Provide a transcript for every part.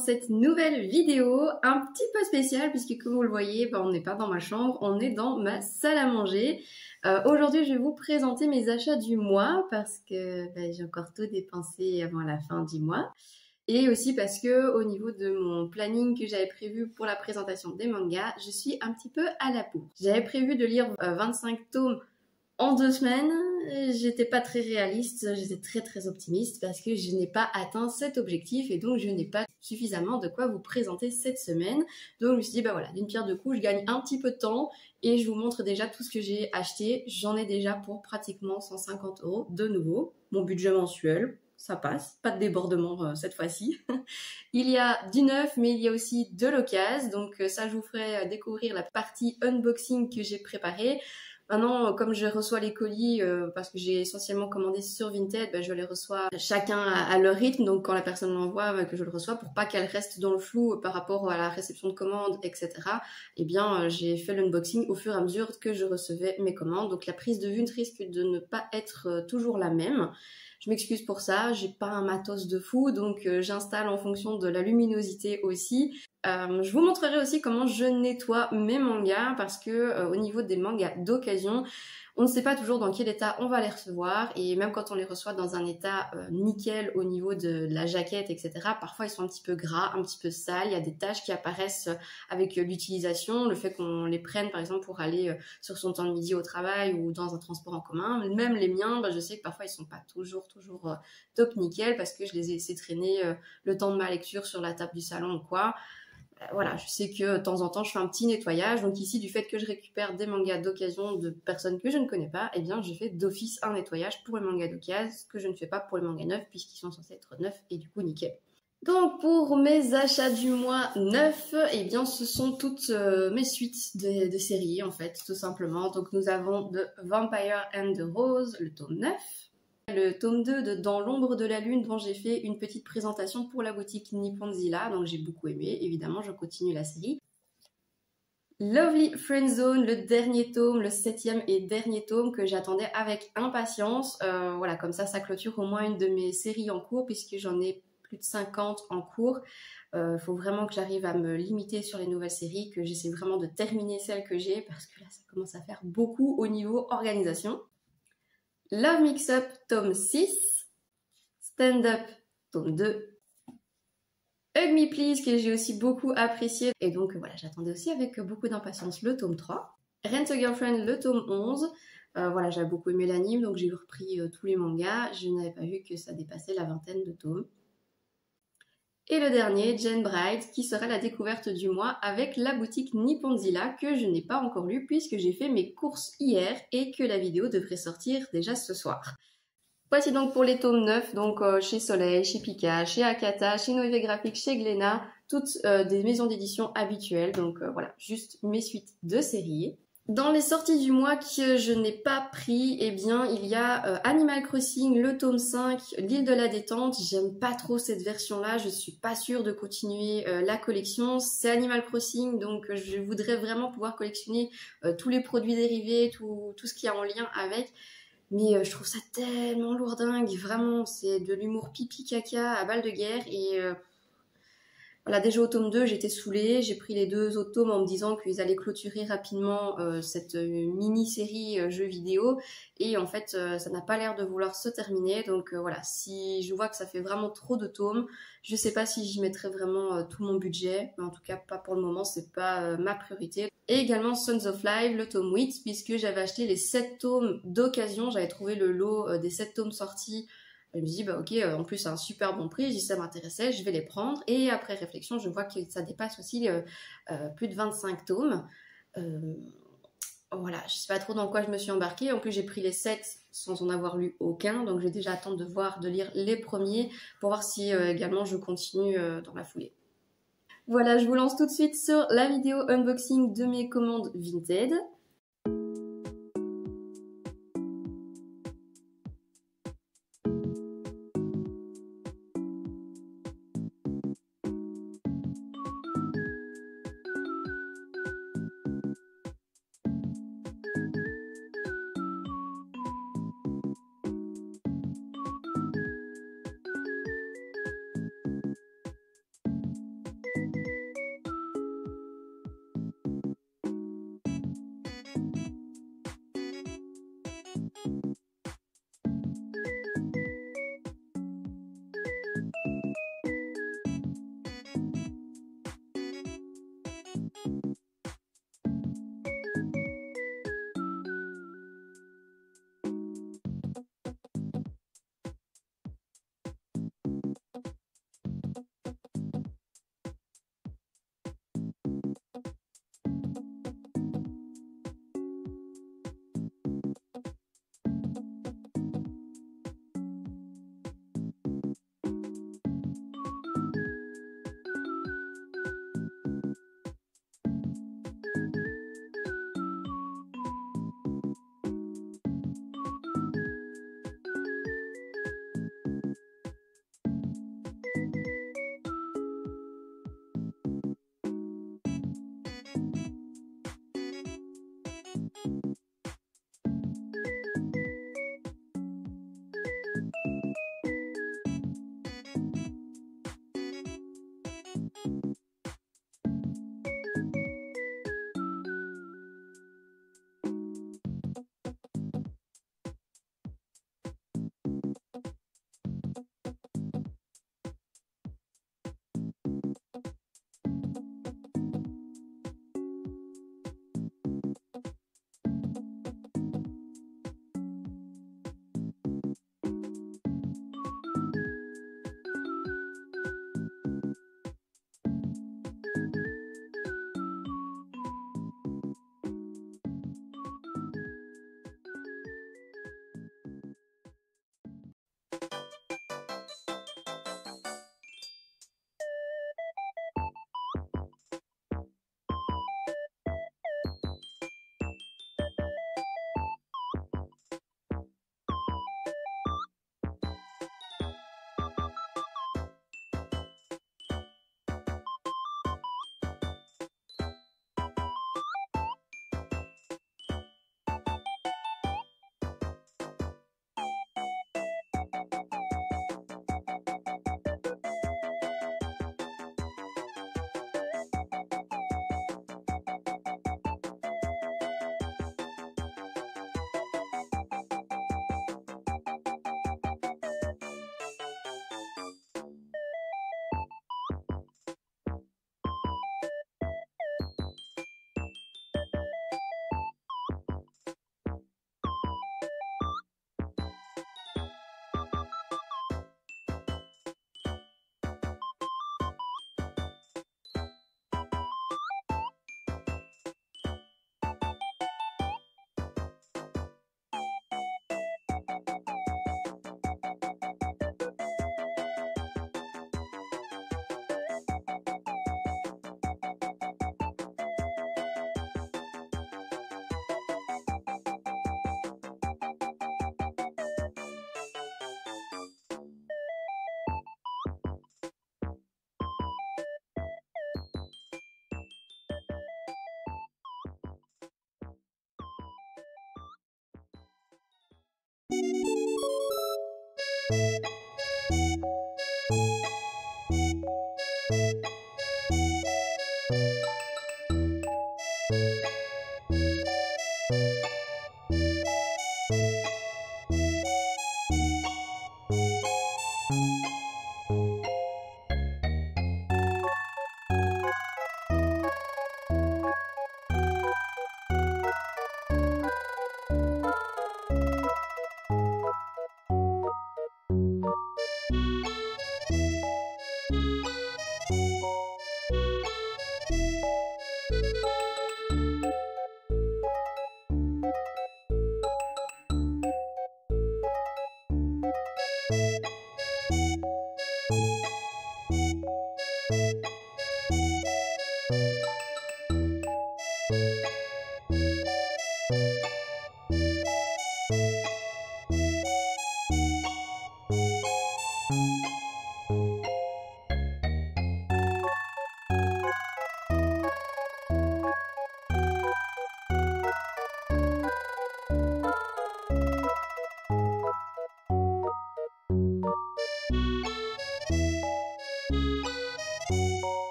cette nouvelle vidéo un petit peu spéciale puisque comme vous le voyez, on n'est pas dans ma chambre, on est dans ma salle à manger. Aujourd'hui je vais vous présenter mes achats du mois parce que j'ai encore tout dépensé avant la fin du mois. Et aussi parce que au niveau de mon planning que j'avais prévu pour la présentation des mangas, je suis un petit peu à la bourre. J'avais prévu de lire 25 tomes en 2 semaines, j'étais pas très réaliste, j'étais très optimiste parce que je n'ai pas atteint cet objectif et donc je n'ai pas suffisamment de quoi vous présenter cette semaine. Donc je me suis dit voilà, d'une pierre deux coups, je gagne un petit peu de temps et je vous montre déjà tout ce que j'ai acheté. J'en ai déjà pour pratiquement 150 € de nouveau. Mon budget mensuel, ça passe, pas de débordement cette fois-ci. Il y a du neuf mais il y a aussi de l'occasion, donc ça je vous ferai découvrir la partie unboxing que j'ai préparée. Maintenant, comme je reçois les colis, parce que j'ai essentiellement commandé sur Vinted, je les reçois chacun à leur rythme. Donc quand la personne m'envoie, que je le reçois, pour pas qu'elle reste dans le flou par rapport à la réception de commandes, etc. J'ai fait l'unboxing au fur et à mesure que je recevais mes commandes. Donc la prise de vue risque de ne pas être toujours la même. Je m'excuse pour ça, j'ai pas un matos de fou, donc j'installe en fonction de la luminosité aussi. Je vous montrerai aussi comment je nettoie mes mangas parce que au niveau des mangas d'occasion, on ne sait pas toujours dans quel état on va les recevoir et même quand on les reçoit dans un état nickel au niveau de la jaquette, etc., parfois ils sont un petit peu gras, un petit peu sales, il y a des taches qui apparaissent avec l'utilisation, le fait qu'on les prenne par exemple pour aller sur son temps de midi au travail ou dans un transport en commun. Même les miens, je sais que parfois ils sont pas toujours top nickel parce que je les ai laissés traîner le temps de ma lecture sur la table du salon ou quoi. Voilà, je sais que de temps en temps je fais un petit nettoyage, donc ici du fait que je récupère des mangas d'occasion de personnes que je ne connais pas, je fais d'office un nettoyage pour les mangas d'occasion, ce que je ne fais pas pour les mangas neufs puisqu'ils sont censés être neufs et du coup nickel. Donc pour mes achats du mois neuf, ce sont toutes mes suites de séries en fait, tout simplement. Donc nous avons The Vampire and the Rose, le tome 9. Le tome 2 de Dans l'ombre de la lune dont j'ai fait une petite présentation pour la boutique Nipponzilla, donc j'ai beaucoup aimé, évidemment je continue la série. Lovely Friendzone, le dernier tome, le 7e et dernier tome que j'attendais avec impatience. Voilà, comme ça clôture au moins une de mes séries en cours puisque j'en ai plus de 50 en cours. Faut vraiment que j'arrive à me limiter sur les nouvelles séries, que j'essaie vraiment de terminer celles que j'ai parce que là ça commence à faire beaucoup au niveau organisation. Love Mix-Up, tome 6, Stand Up, tome 2, Hug Me Please, que j'ai aussi beaucoup apprécié, et donc voilà, j'attendais aussi avec beaucoup d'impatience le tome 3, Rent a Girlfriend, le tome 11, voilà, j'avais beaucoup aimé l'anime, donc j'ai repris tous les mangas, je n'avais pas vu que ça dépassait la 20aine de tomes. Et le dernier, Jane Bride, qui sera la découverte du mois avec la boutique Nipponzilla que je n'ai pas encore lu puisque j'ai fait mes courses hier et que la vidéo devrait sortir déjà ce soir. Voici donc pour les tomes 9, donc chez Soleil, chez Pika, chez Akata, chez Noévé Graphique, chez Glénat, toutes des maisons d'édition habituelles, donc voilà, juste mes suites de séries. Dans les sorties du mois que je n'ai pas pris, il y a Animal Crossing, le tome 5, l'île de la détente. J'aime pas trop cette version-là, je suis pas sûre de continuer la collection. C'est Animal Crossing, donc je voudrais vraiment pouvoir collectionner tous les produits dérivés, tout ce qui a en lien avec. Mais je trouve ça tellement lourdingue, vraiment, c'est de l'humour pipi caca à balle de guerre et... Voilà, déjà au tome 2, j'étais saoulée. J'ai pris les 2 autres tomes en me disant qu'ils allaient clôturer rapidement cette mini-série jeux vidéo. Et en fait, ça n'a pas l'air de vouloir se terminer. Donc voilà, si je vois que ça fait vraiment trop de tomes, je sais pas si j'y mettrai vraiment tout mon budget. Mais en tout cas, pas pour le moment, c'est pas ma priorité. Et également Sons of Life, le tome 8, puisque j'avais acheté les 7 tomes d'occasion. J'avais trouvé le lot des 7 tomes sortis. Je me dis, ok, en plus c'est un super bon prix, si ça m'intéressait, je vais les prendre. Et après réflexion, je vois que ça dépasse aussi plus de 25 tomes. Voilà, je sais pas trop dans quoi je me suis embarquée. En plus, j'ai pris les 7 sans en avoir lu aucun. Donc, je vais déjà attendre de lire les premiers pour voir si également je continue dans la foulée. Voilà, je vous lance tout de suite sur la vidéo unboxing de mes commandes Vinted.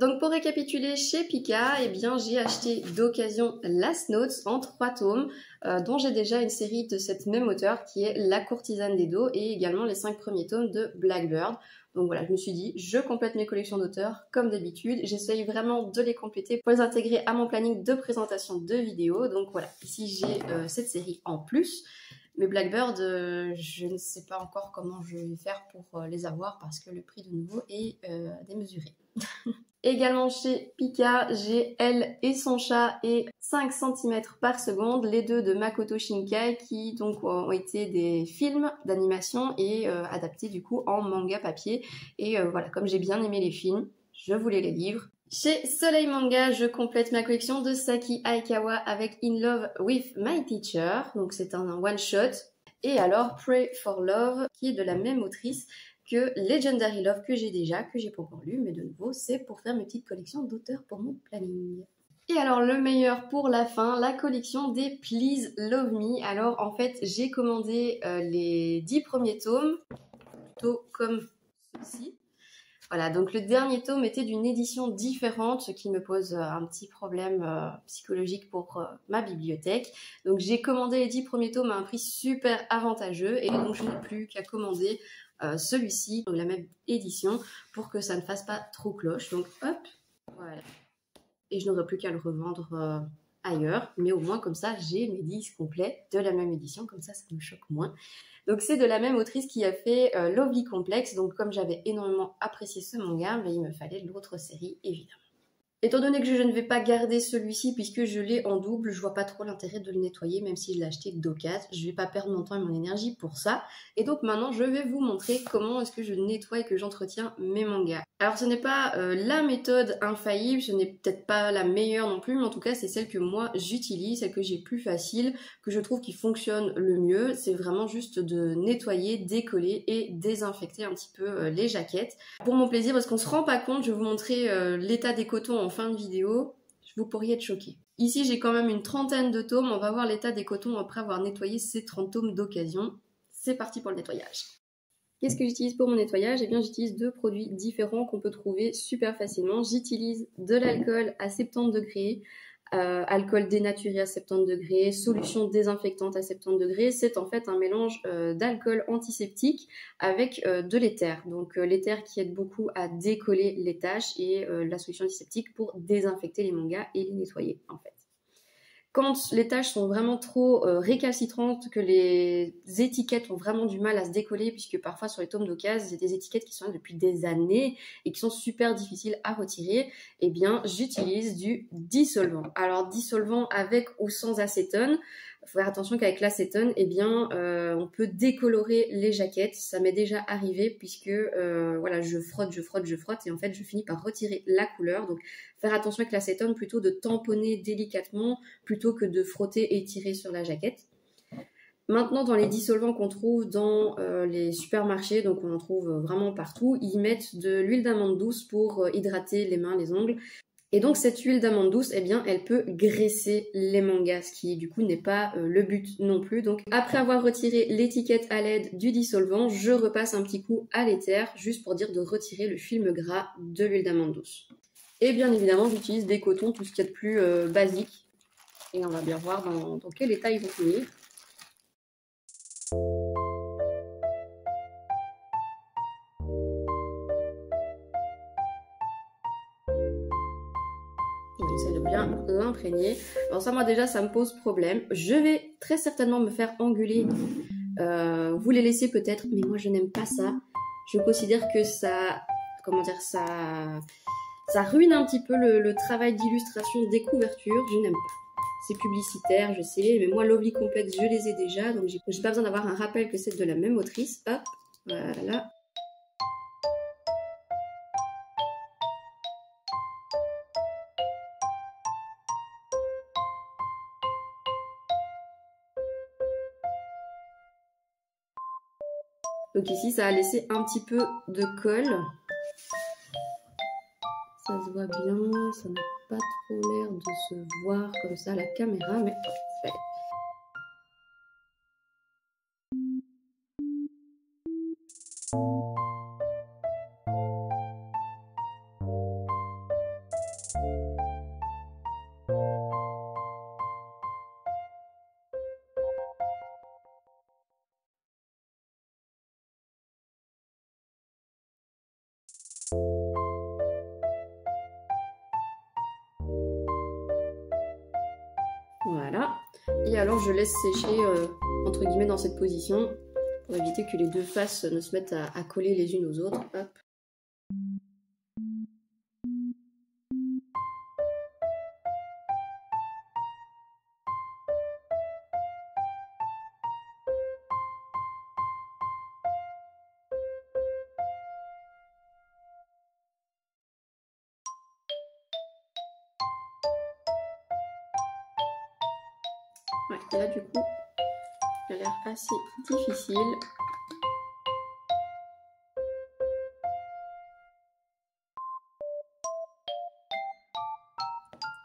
Donc pour récapituler, chez Pika, eh bien, j'ai acheté d'occasion Last Notes en 3 tomes, dont j'ai déjà une série de cette même auteure qui est La courtisane d'Edo et également les 5 premiers tomes de Blackbird. Donc voilà, je me suis dit, je complète mes collections d'auteurs comme d'habitude. J'essaye vraiment de les compléter pour les intégrer à mon planning de présentation de vidéos. Donc voilà, ici j'ai cette série en plus. Mais Blackbird, je ne sais pas encore comment je vais faire pour les avoir parce que le prix de nouveau est démesuré. Également chez Pika, j'ai Elle et son chat et 5 cm par seconde, les deux de Makoto Shinkai qui donc ont été des films d'animation et adaptés du coup en manga papier. Et voilà, comme j'ai bien aimé les films, je voulais les livres. Chez Soleil Manga, je complète ma collection de Saki Aikawa avec In Love with My Teacher, donc c'est un one-shot. Et alors Pray for Love, qui est de la même autrice que Legendary Love que j'ai déjà, que j'ai pas encore lu, mais de nouveau c'est pour faire mes petites collections d'auteurs pour mon planning. Et alors le meilleur pour la fin, la collection des Please Love Me. Alors en fait j'ai commandé les 10 premiers tomes, plutôt comme ceci. Voilà, donc le dernier tome était d'une édition différente, ce qui me pose un petit problème psychologique pour ma bibliothèque. Donc j'ai commandé les 10 premiers tomes à un prix super avantageux et donc je n'ai plus qu'à commander celui-ci, la même édition, pour que ça ne fasse pas trop cloche. Donc hop, voilà. Et je n'aurai plus qu'à le revendre ailleurs, mais au moins comme ça j'ai mes 10 complets de la même édition, comme ça me choque moins. Donc c'est de la même autrice qui a fait Lovely Complex, donc comme j'avais énormément apprécié ce manga, mais il me fallait l'autre série évidemment. Étant donné que je ne vais pas garder celui-ci puisque je l'ai en double, je vois pas trop l'intérêt de le nettoyer même si je l'ai acheté d'occasion. Je vais pas perdre mon temps et mon énergie pour ça. Et donc maintenant je vais vous montrer comment est-ce que je nettoie et que j'entretiens mes mangas. Alors ce n'est pas la méthode infaillible, ce n'est peut-être pas la meilleure non plus, mais en tout cas c'est celle que moi j'utilise, celle que j'ai plus facile, que je trouve qui fonctionne le mieux. C'est vraiment juste de nettoyer, décoller et désinfecter un petit peu les jaquettes. Pour mon plaisir, parce qu'on se rend pas compte, je vais vous montrer l'état des cotons en fin de vidéo, vous pourriez être choqués. Ici j'ai quand même une trentaine de tomes, on va voir l'état des cotons après avoir nettoyé ces 30 tomes d'occasion. C'est parti pour le nettoyage. Qu'est-ce que j'utilise pour mon nettoyage? Eh bien j'utilise deux produits différents qu'on peut trouver super facilement. J'utilise de l'alcool à 70 degrés, alcool dénaturé à 70 degrés, solution désinfectante à 70 degrés. C'est en fait un mélange d'alcool antiseptique avec de l'éther. Donc l'éther qui aide beaucoup à décoller les taches et la solution antiseptique pour désinfecter les mangas et les nettoyer en fait. Quand les taches sont vraiment trop récalcitrantes, que les étiquettes ont vraiment du mal à se décoller, puisque parfois sur les tomes d'occasion, il y a des étiquettes qui sont là depuis des années et qui sont super difficiles à retirer, eh bien j'utilise du dissolvant. Alors dissolvant avec ou sans acétone. Il faut faire attention qu'avec l'acétone, eh bien, on peut décolorer les jaquettes. Ça m'est déjà arrivé puisque voilà, je frotte et en fait, je finis par retirer la couleur. Donc, faire attention avec l'acétone, plutôt de tamponner délicatement plutôt que de frotter et tirer sur la jaquette. Maintenant, dans les dissolvants qu'on trouve dans les supermarchés, donc on en trouve vraiment partout, ils mettent de l'huile d'amande douce pour hydrater les mains, les ongles. Et donc cette huile d'amande douce, eh bien, elle peut graisser les mangas, ce qui du coup n'est pas le but non plus. Donc après avoir retiré l'étiquette à l'aide du dissolvant, je repasse un petit coup à l'éther, juste pour dire de retirer le film gras de l'huile d'amande douce. Et bien évidemment, j'utilise des cotons, tout ce qu'il y a de plus basique. Et on va bien voir dans quel état ils vont finir. J'essaie de bien l'imprégner. Alors ça, moi déjà, ça me pose problème. Je vais très certainement me faire engueuler. Vous les laissez peut-être, mais moi je n'aime pas ça. Je considère que ça, comment dire, ça ruine un petit peu le travail d'illustration des couvertures. Je n'aime pas. C'est publicitaire, je sais, mais moi Lovely Complex, je les ai déjà, donc j'ai pas besoin d'avoir un rappel que c'est de la même autrice. Hop, voilà. Donc ici, ça a laissé un petit peu de colle. Ça se voit bien, ça n'a pas trop l'air de se voir comme ça à la caméra, mais ouais. Voilà. Et alors je laisse sécher entre guillemets dans cette position pour éviter que les deux faces ne se mettent à coller les unes aux autres. Hop. Ouais, là du coup, ça a l'air assez difficile.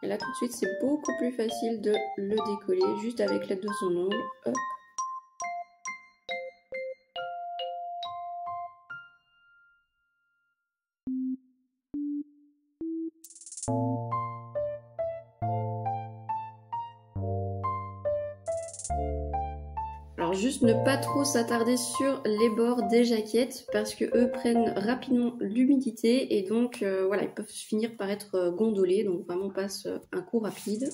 Et là tout de suite, c'est beaucoup plus facile de le décoller juste avec l'aide de son ongle. Hop. Alors juste ne pas trop s'attarder sur les bords des jaquettes parce que eux prennent rapidement l'humidité et donc voilà, ils peuvent finir par être gondolés, donc vraiment on passe un coup rapide.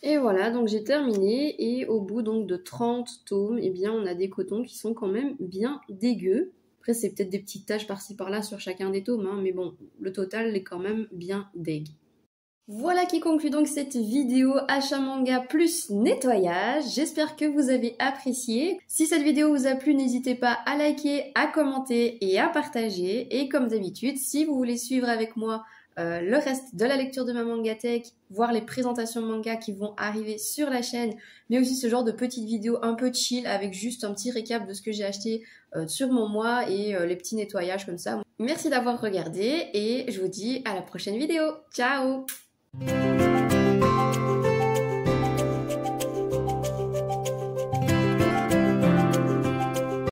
Et voilà, donc j'ai terminé et au bout donc de 30 tomes, eh bien on a des cotons qui sont quand même bien dégueux. Après c'est peut-être des petites taches par-ci par-là sur chacun des tomes, hein, mais bon, le total est quand même bien dégueu. Voilà qui conclut donc cette vidéo achat manga plus nettoyage. J'espère que vous avez apprécié. Si cette vidéo vous a plu, n'hésitez pas à liker, à commenter et à partager. Et comme d'habitude, si vous voulez suivre avec moi le reste de la lecture de ma mangatech, voir les présentations de manga qui vont arriver sur la chaîne, mais aussi ce genre de petites vidéos un peu chill avec juste un petit récap de ce que j'ai acheté sur mon mois et les petits nettoyages comme ça. Merci d'avoir regardé et je vous dis à la prochaine vidéo. Ciao!